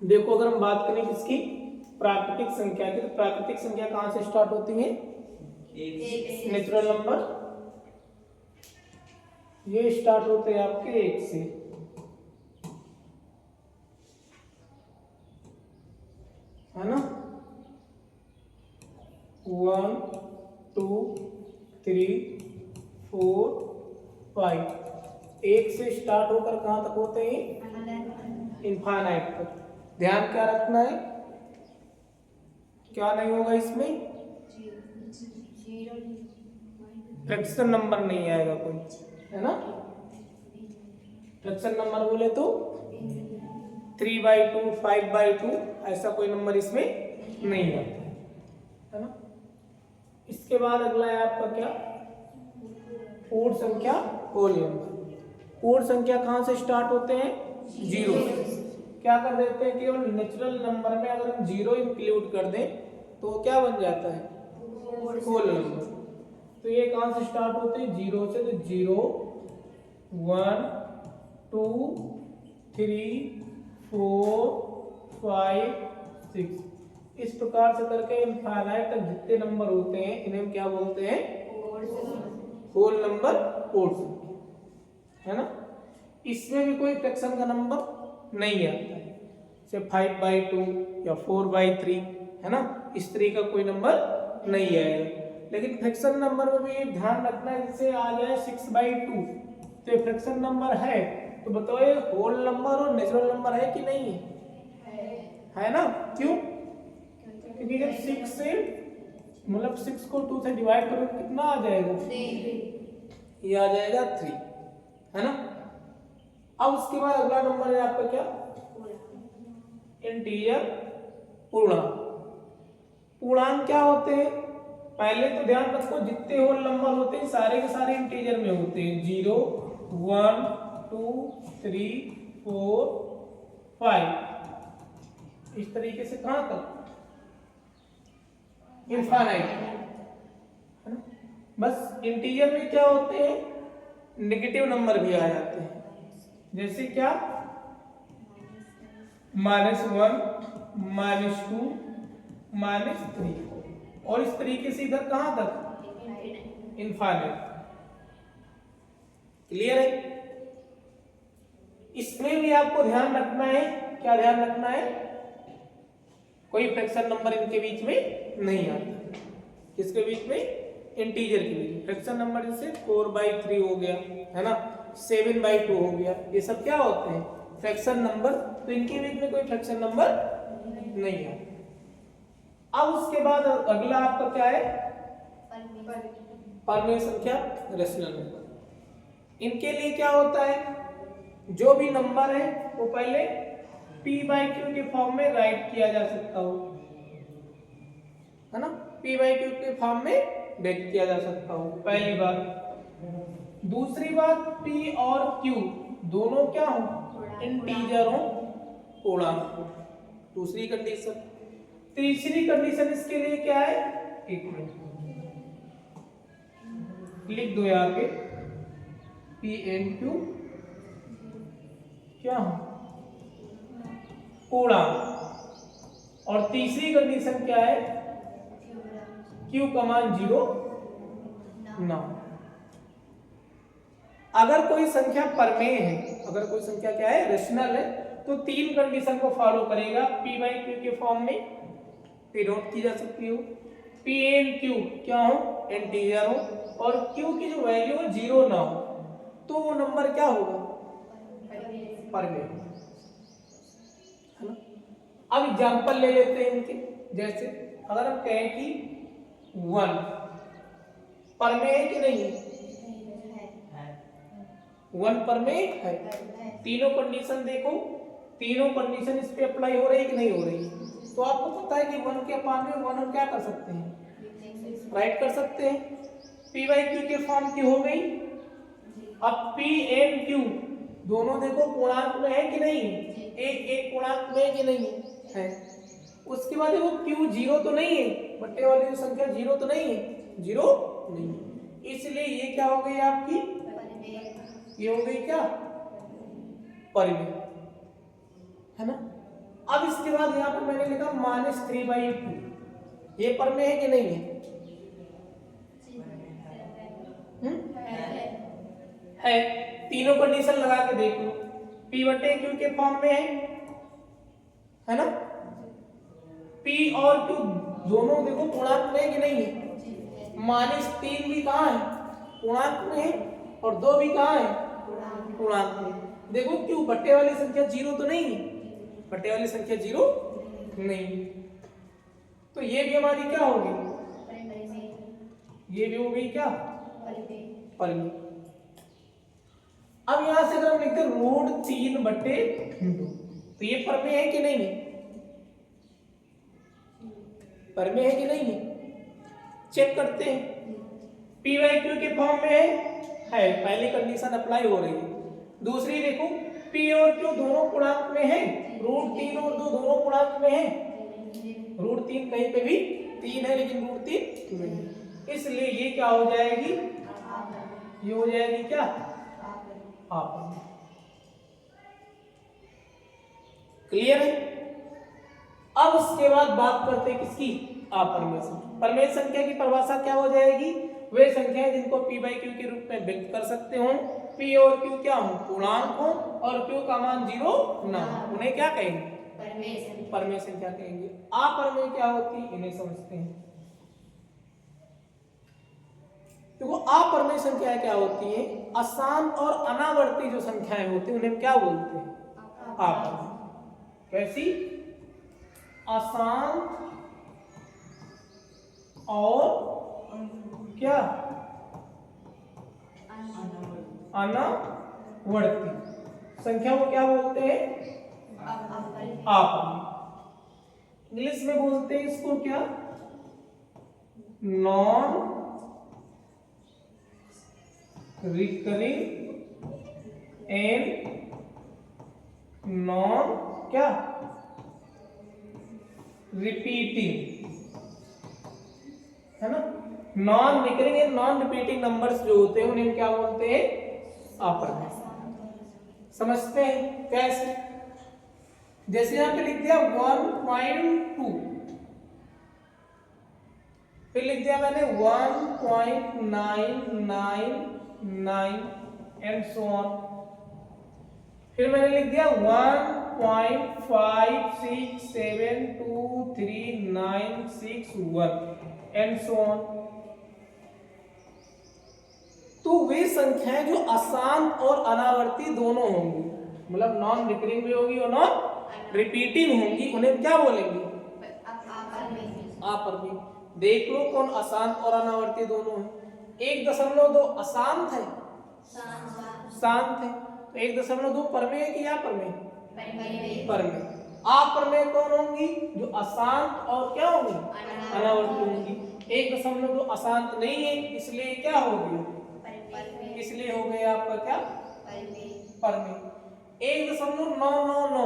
देखो अगर हम बात करें किसकी, प्राकृतिक संख्या की, तो प्राकृतिक संख्या कहां से स्टार्ट होती है, नेचुरल नंबर ये स्टार्ट होते हैं आपके 1 से, है ना। 1 2 3 4 5 1 से स्टार्ट होकर कहां तक होते हैं, इनफाइनाइट तक। ध्यान क्या रखना है, क्या नहीं होगा इसमें, फ्रैक्शन नंबर नहीं आएगा कोई, है ना। फ्रैक्शन नंबर बोले तो 3/2 5/2 ऐसा कोई नंबर इसमें नहीं आता है ना। इसके बाद अगला है आपका क्या, पूर्ण संख्या होल नंबर। पूर्ण संख्या कहां से स्टार्ट होते हैं, 0 से। क्या कर देते हैं, केवल नेचुरल नंबर में अगर हम 0 इंक्लूड कर दें तो क्या बन जाता है, होल नंबर। तो ये कहां से स्टार्ट होते हैं, 0 से। तो 0 1 2 3 4 5 6 इस प्रकार से करके इनफाइनाइट तक जितने नंबर होते हैं इन्हें हम क्या बोलते हैं, होल नंबर, पूर्ण संख्या, है ना। इसमें भी कोई फ्रैक्शन का नंबर नहीं आता है, जैसे 5/2 या 4/3, है ना, इस तरह का कोई नंबर नहीं आएगा। लेकिन फ्रैक्शन नंबर में भी ध्यान रखना है, जैसे आ जाए 6/2 तो ये फ्रैक्शन नंबर है, तो बताओ ये होल नंबर और नेचुरल नंबर है कि नहीं है ना। क्यों, क्योंकि जब 6 से मतलब 6 को 2 से डिवाइड करो कितना आ जाएगा, ये आ जाएगा 3, है ना। अब उसके बाद अगला नंबर है आपका क्या, इंटीजर पूर्णांक। पूर्णांक क्या होते हैं, पहले तो ध्यान रखो जितने होल नंबर होते हैं सारे के सारे इंटीजर में होते हैं, 0 1 2 3 4 5 इस तरीके से कहां तक, इनफाइनाइट, है ना। बस इंटीजर में क्या होते हैं, नेगेटिव नंबर भी आ जाते हैं, जैसे क्या -1 -2 -3 और इस तरीके से इधर कहां तक, इनफाइनाइट। क्लियर है। इसमें भी आपको ध्यान रखना है, क्या ध्यान रखना है, कोई फ्रैक्शन नंबर इनके बीच में नहीं आता। किसके बीच में, इंटीजर के बीच में। फ्रैक्शन नंबर जैसे 4/3 हो गया, है ना, 7/2 हो गया, ये सब क्या होते हैं, फ्रैक्शन नंबर। तो इनके बीच में कोई फ्रैक्शन नंबर नहीं है। अब उसके बाद अगला आपका क्या है, परमेय संख्या, रेशनल नंबर। इनके लिए क्या होता है, जो भी नंबर है वो पहले p/q के फॉर्म में राइट किया जा सकता हो, है ना, p/q के फॉर्म में व्यक्त किया जा सकता हो, पहली बात। दूसरी बात, p और q दोनों क्या हो, इंटीजर हो, पूर्णांक हो, दूसरी कंडीशन। तीसरी कंडीशन इसके लिए क्या है, एक मिनट लिख दो यहाँ पे, p and q क्या हो, पूर्णांक। और तीसरी कंडीशन क्या है, q का मान 0 ना। अगर कोई संख्या परमेय है, अगर कोई संख्या क्या है, रेशनल है, तो 3 कंडीशन को फॉलो करेगा, p/q के फॉर्म में पे नोट की जा सकती हो, p and q क्या हो, इंटीजर हो, और q की जो वैल्यू है 0 ना हो, तो वो नंबर क्या होगा, परमेय, है ना। अब एग्जांपल ले लेते हैं इनके, जैसे अगर हम कहें कि 1 परमेय है कि नहीं है, 1 परमेय है। तीनों कंडीशन देखो, तीनों कंडीशन इस पे अप्लाई हो रही है कि नहीं हो रही है। तो आपको पता है कि 1 के पास में 1 हम क्या कर सकते हैं, राइट कर सकते हैं। p/q के फॉर्म की हो गई। अब p and q दोनों देखो पूर्णांक में है कि नहीं, एक एक पूर्णांक में है कि नहीं है। उसके बाद देखो q 0 तो नहीं है, बट्टे वाली जो संख्या 0 तो नहीं है, 0 नहीं है, इसलिए ये क्या हो गई आपकी, ये हो गई क्या, परिमेय, है ना। अब इसके बाद यहाँ पर मैंने लिखा -3/2, ये परमेय है कि नहीं है? है। तीनों कंडीशन लगा के देख लो, P/Q के फॉर्म में है ना? P और Q दोनों देखो पूर्णांक में है कि नहीं है? -3 भी कहाँ है? पूर्णांक में है, और 2 भी कहाँ है? पूर्णांक में। देखो Q बट्टे वाली संख्या 0 तो नहीं है, बट्टे वाली संख्या 0 नहीं, तो ये भी हमारी क्या होगी? ये भी हो गई क्या? परमेय। अब यहां से अगर हम लिखते √3/2, तो ये परमेय है कि नहीं है? परमेय है कि नहीं है? चेक करते हैं। P/Q के फॉर्म में है, पहली कंडीशन अप्लाई हो रही है। दूसरी देखो, P और Q दोनों पूर्णांक में है, √3 और 2 दोनों पूर्णांक में है। √3 कहीं पे भी 3 है, लेकिन √3 नहीं, इसलिए ये क्या हो जाएगी? ये हो जाएगी क्या? आप क्लियर है? अब उसके बाद बात करते हैं किसकी? अपरमेय संख्या। परमेय संख्या की परिभाषा क्या हो जाएगी? वे संख्याएं जिनको P/Q के रूप में व्यक्त कर सकते हो, P और Q क्या हो? पूर्णांक हो, और Q का मान 0 ना हो, उन्हें क्या कहेंगे? परमेय संख्या कहेंगे। अपरमेय क्या होती है, इन्हें समझते हैं। देखो अपरमेय संख्याएं क्या होती हैं? अशांत और अनावर्ती जो संख्याएं होती हैं उन्हें क्या बोलते हैं? अपरमेय। कैसी? अशांत और क्या? अनावर्ती संख्या को क्या बोलते हैं? अपरमेय। इंग्लिश में बोलते हैं इसको क्या? नॉन रिकरिंग एंड नॉन क्या? रिपीटिंग, है ना? Non recurring and non repeating numbers जो होते हैं उन्हें क्या बोलते हैं? अपरमेय। समझते हैं कैसे? जैसे यहां पे लिख दिया 1.2, फिर लिख दिया मैंने 1.999 एंड सो ऑन, फिर मैंने लिख दिया 1.56723961 एंड सो ऑन। तो वे संख्याएं जो अशांत और अनावर्ती दोनों होंगी, मतलब नॉन रिकरिंग भी होगी और नॉन रिपीटिंग होंगी, उन्हें क्या बोलेंगे? अपरमेय। देख लो कौन अशांत और अनावर्ती दोनों है। 1.2 अशांत है, शांत है, तो 1.2 परमेय है कि अपरमेय? परमेय। अपरमेय कौन होंगी? जो अशांत और क्या होंगी? अनावर्ती होंगी। 1.2 अशांत नहीं है, इसलिए क्या हो गया? इसलिए हो गया आपका क्या? परमेय। 1.999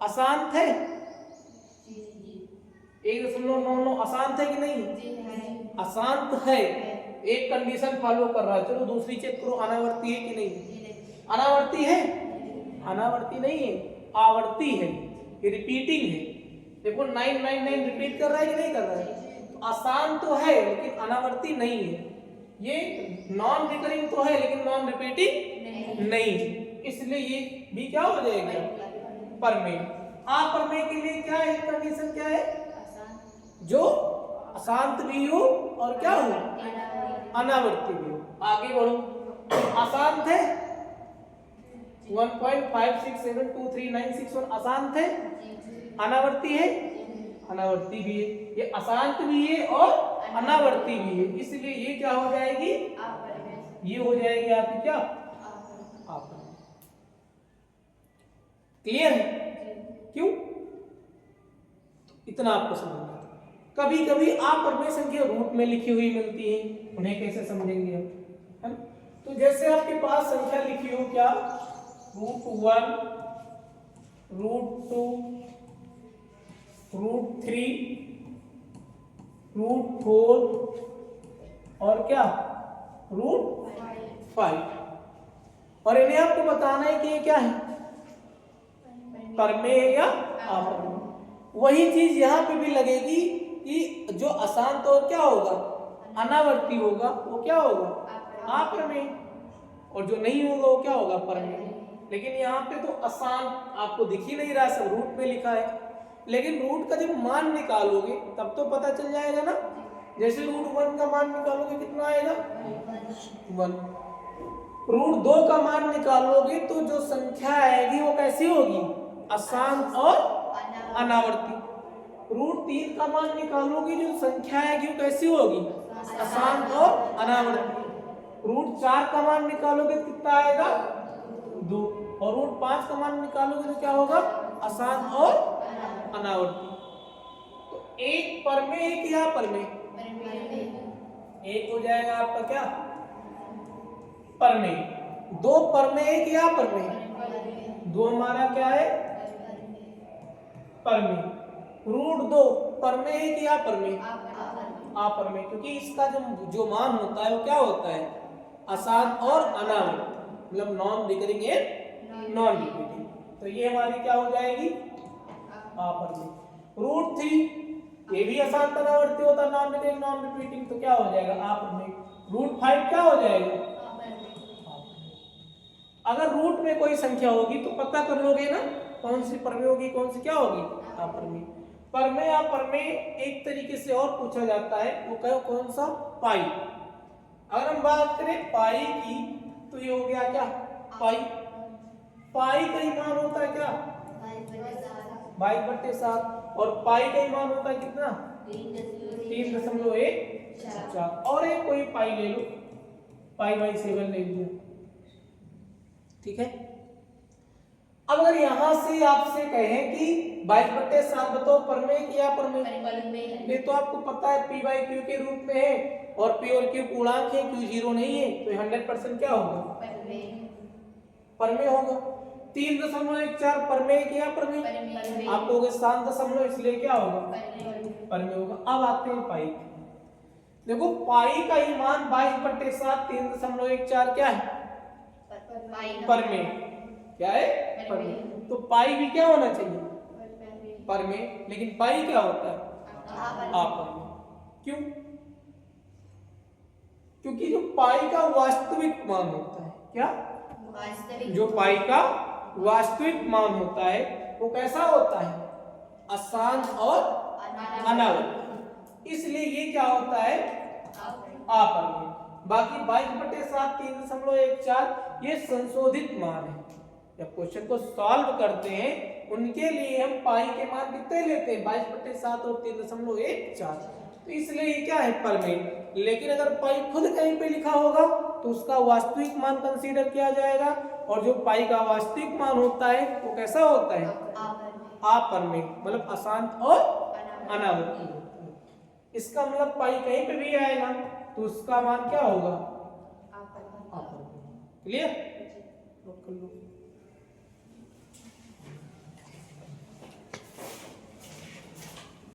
अशांत है, 1.99 अशांत है कि नहीं? अशांत है, एक कंडीशन फॉलो कर रहा है। चलो दूसरी चेक करो, अनावर्ती है कि नहीं? अनावर्ती है? अनावर्ती नहीं है, आवर्ती है, ये रिपीटिंग है। देखो 999 रिपीट कर रहा है कि नहीं कर रहा है? तो अशांत तो है लेकिन अनावर्ती नहीं है। ये नॉन रिकरिंग तो है लेकिन नॉन रिपीटिंग नहीं, इसलिए ये भी क्या हो जाएगा? परमेय। अपरमेय के लिए क्या है? कंडीशन क्या है? जो अशांत भी हो और क्या हो? अनावर्ती भी हो। आगे बढ़ो। अशांत है 1.56723961 अशांत है, अनावर्ती है, अनावर्ती भी है, ये अशांत भी है और अनावर्ती भी है, इसलिए ये क्या हो जाएगी? ये हो जाएगी आपकी क्या? अपरमेय। क्लियर है? क्यों? इतना आपको समझना। कभी कभी अपरमेय संख्या रूट में लिखी हुई मिलती है, उन्हें कैसे समझेंगे हम, है ना? तो जैसे आपके पास संख्या लिखी हो क्या? √1, √2, √3, √4 और क्या? √5, और इन्हें आपको बताना है कि ये क्या है? परमेय है या आपर में। वही चीज यहाँ पे भी लगेगी कि जो अशांत और क्या होगा, अनावर्ती होगा, वो क्या होगा, आपर में, और जो नहीं होगा वो क्या होगा, पर में। लेकिन यहाँ पे तो अशांत आपको दिख ही नहीं रहा, सब रूट में लिखा है। लेकिन रूट का जब मान निकालोगे तब तो पता चल जाएगा ना। जैसे रूट 1 का मान निकालोगे कितना आएगा, 1। रूट 2 का मान निकालोगे तो जो संख्या आएगी वो कैसी होगी, अशांत और अनावर्ती। रूट 3 का मान निकालोगे जो संख्या आएगी वो कैसी होगी, अशांत और अनावर्ती। रूट 4 का मान निकालोगे कितना आएगा, 2। और रूट 5 का मान निकालोगे तो क्या होगा, अशांत और अनावर्ती। तो एक पर में, एक या पर में, एक हो जाएगा आपका क्या, पर में। 2 पर में, एक या पर में, 2 हमारा क्या है, पर में। रूट 2 पर में, एक या पर में, आपर में, क्योंकि इसका जो मान होता है वो क्या होता है, अशांत और अनावर्त, मतलब non recurring and non repeating. तो ये हमारी क्या हो जाएगी, आपर में। रूट 3 ये भी अशांत अनावर्ती होता है, नॉन रिकरिंग नॉन रिपीटिंग, तो क्या हो जाएगा, आपर में। रूट 5 क्या हो जाएगा, अगर रूट में कोई संख्या होगी तो पता कर लोगे ना कौन सी पर में होगी, कौन सी क्या होगी, आपर में। पर में या पर में एक तरीके से और पूछा जाता है, वो कहो कौन सा, पाई। अगर हम बात करें पाई की तो ये हो गया क्या, पाई। पाई का ही मान होता है क्या, 22/7, और पाई का ही मान होता है कितना, 3.14। और एक कोई पाई ले लो, पाई/7 ले लिया, ठीक है। अब अगर यहां से आपसे कहें कि 22/7 बताओ पर में कि या पर में, ये तो आपको पता है p/q के रूप में है, और p और q पूर्णांक है, q 0 नहीं है, तो 100% क्या होगा, पर में होगा। 3.14 पर में कि या पर में, आप कहोगे 7 इसलिए क्या होगा, पर में होगा। अब आते हैं पाई। देखो पाई का ही मान 22/7 3.14 क्या है, पर में, क्या है, पर में। तो पाई भी क्या होना चाहिए, पर में, लेकिन पाई क्या होता है, आपर में। क्यों, क्योंकि जो पाई का वास्तविक मान होता है, क्या, जो पाई का वास्तविक मान होता है वो कैसा होता है, अशांत और अनावर्त, इसलिए ये क्या होता है, आपर में। बाकी 22/7 3.14 ये संशोधित मान है। जब क्वेश्चन को सॉल्व करते हैं उनके लिए हम पाई के मान कितने लेते हैं, 22/7 और 3.14, तो इसलिए ये क्या है, पर में। लेकिन अगर पाई खुद कहीं पे लिखा होगा तो उसका वास्तविक मान कंसीडर किया जाएगा, और जो पाई का वास्तविक मान होता है वो कैसा होता है, आपर में, मतलब अशांत और अनावर्ती होता है। इसका मतलब पाई कहीं पे भी आएगा तो उसका मान क्या होगा, आपर में। क्लियर, नोट कर लो।